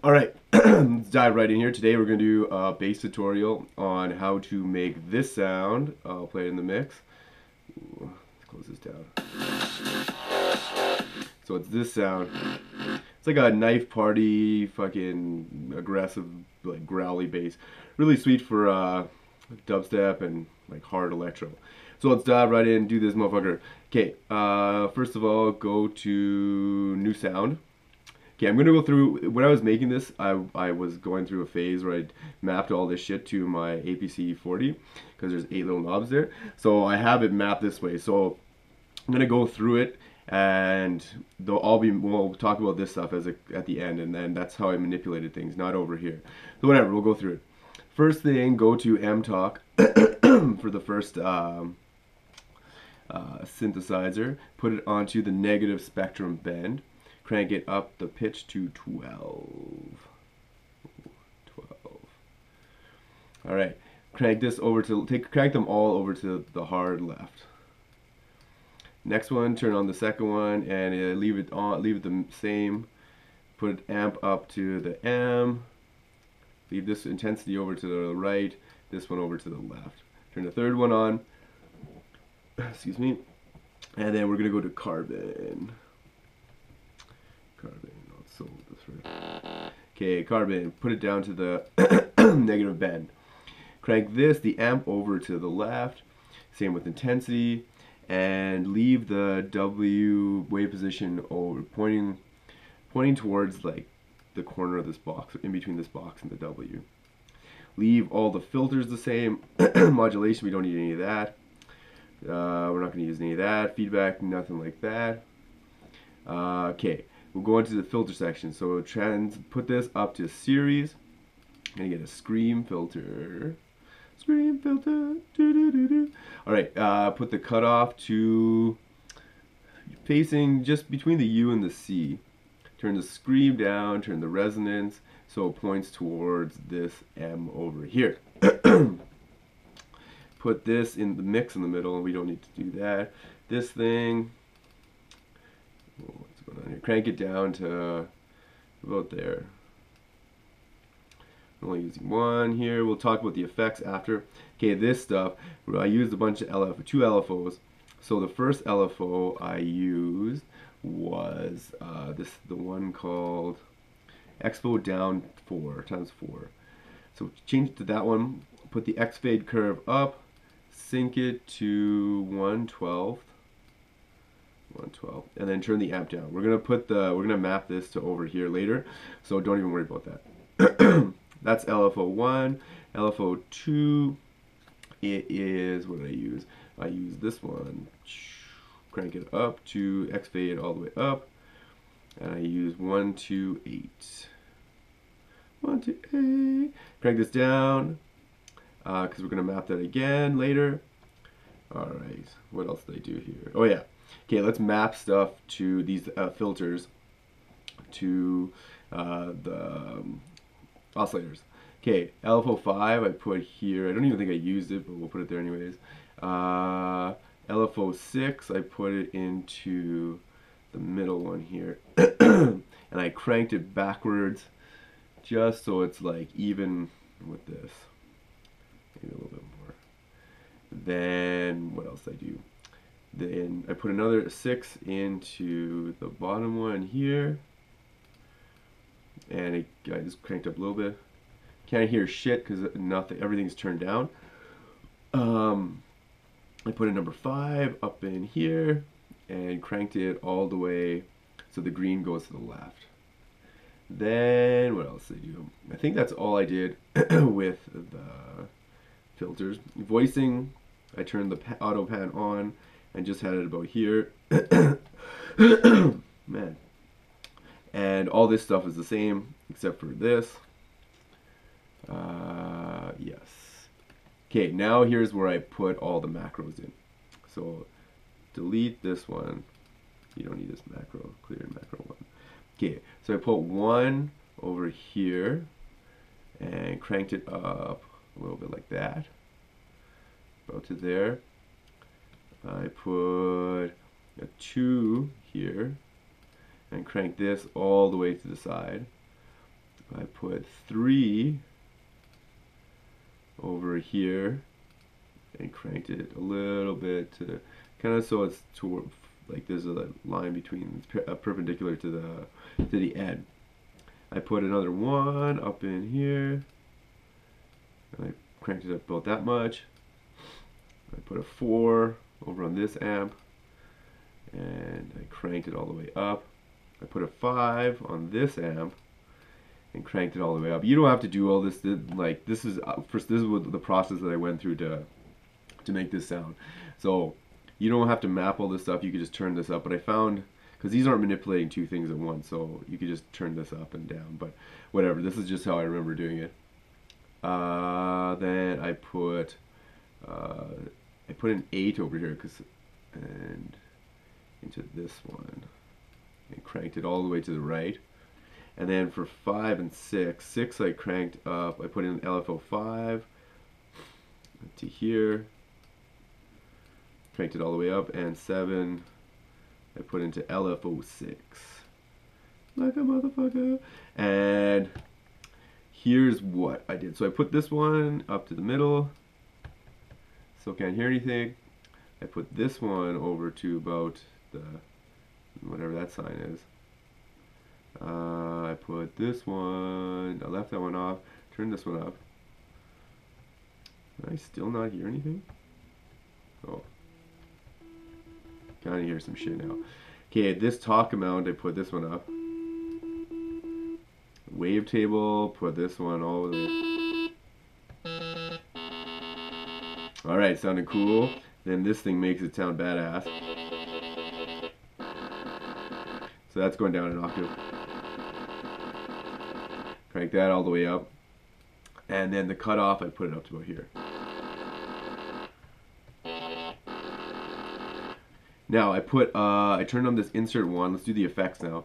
Alright, let's dive right in here. Today we're going to do a bass tutorial on how to make this sound. I'll play it in the mix. Ooh, let's close this down. So it's this sound. It's like a knife party, fucking aggressive, like growly bass. Really sweet for dubstep and like hard electro. So let's dive right in and do this motherfucker. Okay, first of all, go to new sound. Okay, I'm going to go through, when I was making this, I was going through a phase where I mapped all this shit to my APC 40, because there's 8 little knobs there. So I have it mapped this way. So I'm going to go through it, and we'll talk about this stuff at the end, and then that's how I manipulated things, not over here. So whatever, we'll go through it. First thing, go to mTalk for the first synthesizer, put it onto the negative spectrum bend. Crank it up the pitch to 12. All right, crank this over to crank them all over to the hard left. Next one, turn on the second one and leave it the same. Put amp up to the M. Leave this intensity over to the right. This one over to the left. Turn the third one on. Excuse me. And then we're gonna go to carbon. Okay, carbon, put it down to the negative bend. Crank the amp over to the left, same with intensity, and leave the W wave position over pointing towards like the corner of this box, in between this box and the W. Leave all the filters the same. Modulation, we don't need any of that. We're not going to use any of that. Feedback, nothing like that. Okay. We'll go into the filter section. So put this up to series. I'm gonna get a scream filter. Scream filter. Alright, put the cutoff to facing just between the U and the C. Turn the scream down, turn the resonance so it points towards this M over here. Put this in the mix in the middle, and we don't need to do that. This thing. Crank it down to about there. I'm only using one here. We'll talk about the effects after. Okay, this stuff, I used a bunch of two LFOs. So the first LFO I used was the one called Expo down 4 times 4. So change it to that one. Put the X fade curve up. Sync it to 1/12. 112, and then turn the amp down. We're gonna map this to over here later, so don't even worry about that. That's LFO 1. LFO 2, it is, what did I use? I used this one. Crank it up to X fade all the way up, and I use 1 2 8. 1 2 8. Crank this down, because we're gonna map that again later. All right, what else did I do here? Oh yeah. Okay, let's map stuff to these filters to the oscillators. Okay, LFO 5 I put here. I don't even think I used it, but we'll put it there anyways. LFO 6 I put it into the middle one here. And I cranked it backwards just so it's like even with this. Maybe a little bit more. Then what else did I do? Then I put another 6 into the bottom one here, and I just cranked up a little bit. Can't hear shit because everything's turned down. I put a number 5 up in here and cranked it all the way so the green goes to the left. Then what else did I do? I think that's all I did with the filters. Voicing, I turned the auto pan on and just had it about here. Man. And all this stuff is the same except for this. Yes. Okay, now here's where I put all the macros in. So delete this one. You don't need this macro. Clear macro 1. Okay, so I put 1 over here and cranked it up a little bit like that. About to there. I put a 2 here and crank this all the way to the side. I put 3 over here and cranked it a little bit to kind of so it's toward, like there's a line between perpendicular to the end. I put another 1 up in here. I cranked it up about that much. I put a 4 over on this amp and I cranked it all the way up. I put a 5 on this amp and cranked it all the way up. You don't have to do all this. Like this is what the process that I went through to make this sound. So you don't have to map all this stuff. You could just turn this up. But I found, because these aren't manipulating 2 things at once, so you could just turn this up and down. But whatever. This is just how I remember doing it. Then I put an 8 over here and into this one and cranked it all the way to the right. And then for 5 and 6 I cranked up. I put in LFO 5 to here, cranked it all the way up, and 7 I put into LFO 6 like a motherfucker. And here's what I did. So I put this one up to the middle, so can't hear anything. I put this one over to about the whatever that sign is. I put this one, I left that one off, turned this one up. Can I still not hear anything? Oh. Kinda hear some shit now. Okay, this talk amount, I put this one up. Wavetable, put this one all the way. Alright, sounding cool. Then this thing makes it sound badass. So that's going down an octave. Crank that all the way up. And then the cutoff, I put it up to about here. Now I turned on this insert one. Let's do the effects now.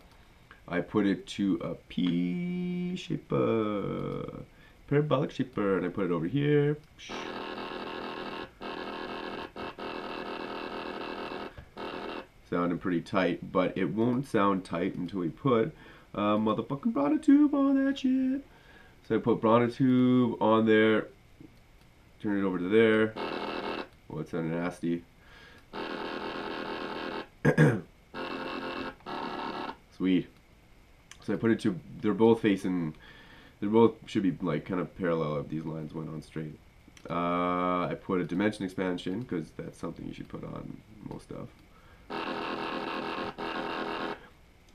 I put it to a P shaper, parabolic shaper, and I put it over here. Sounding pretty tight, but it won't sound tight until we put motherfucking Bronatube on that shit. So I put Bronatube on there, turn it over to there. Oh, it sounded nasty. Sweet. So I put it to, they're both should be like kind of parallel if these lines went on straight. I put a dimension expansion because that's something you should put on most stuff.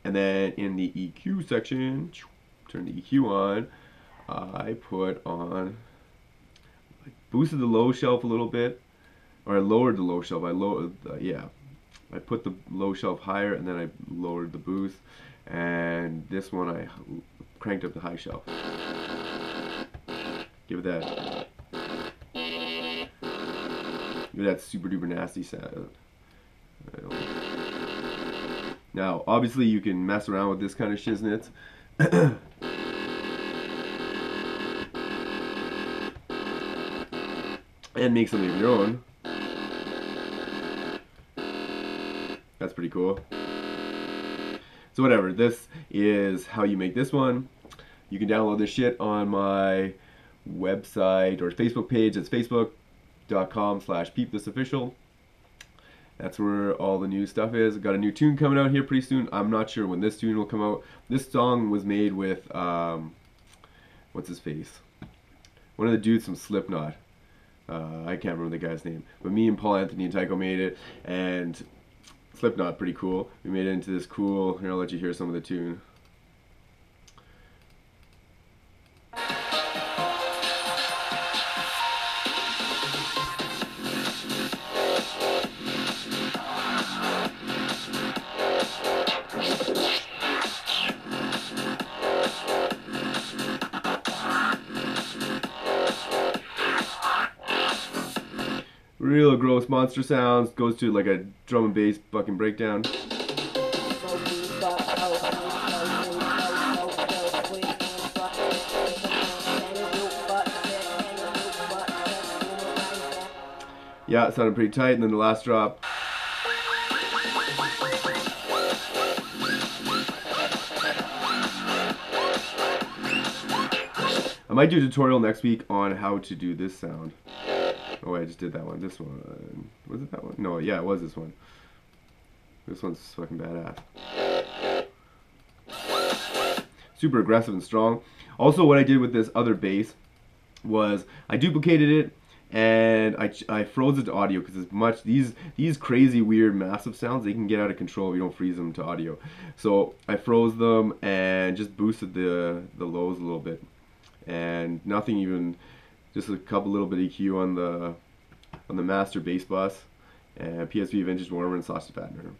And then in the EQ section, turn the EQ on, I put on, I boosted the low shelf a little bit, or I lowered the low shelf. I put the low shelf higher and then I lowered the boost. And this one I cranked up the high shelf. Give it that super duper nasty sound. Now, obviously you can mess around with this kind of shiznits. And make something of your own. That's pretty cool. So whatever, this is how you make this one. You can download this shit on my website or Facebook page. It's facebook.com/peepthisofficial. That's where all the new stuff is. Got a new tune coming out here pretty soon. I'm not sure when this tune will come out. This song was made with, what's his face? One of the dudes from Slipknot. I can't remember the guy's name. But me and Paul Anthony and Tycho made it. And Slipknot, pretty cool. We made it into this cool, here I'll let you hear some of the tune. Real gross monster sounds, goes to like a drum and bass fucking breakdown. Yeah, it sounded pretty tight, and then the last drop. might do a tutorial next week on how to do this sound. Oh wait, I just did that one. This one. Was it that one? No, yeah, it was this one. This one's fucking badass. Super aggressive and strong. Also, what I did with this other bass was I duplicated it and I froze it to audio because it's much these crazy weird massive sounds, they can get out of control if you don't freeze them to audio. So I froze them and just boosted the lows a little bit, and nothing, even just a couple little bit EQ on the master bass bus, and PSV vintage warmer and sausage fattener.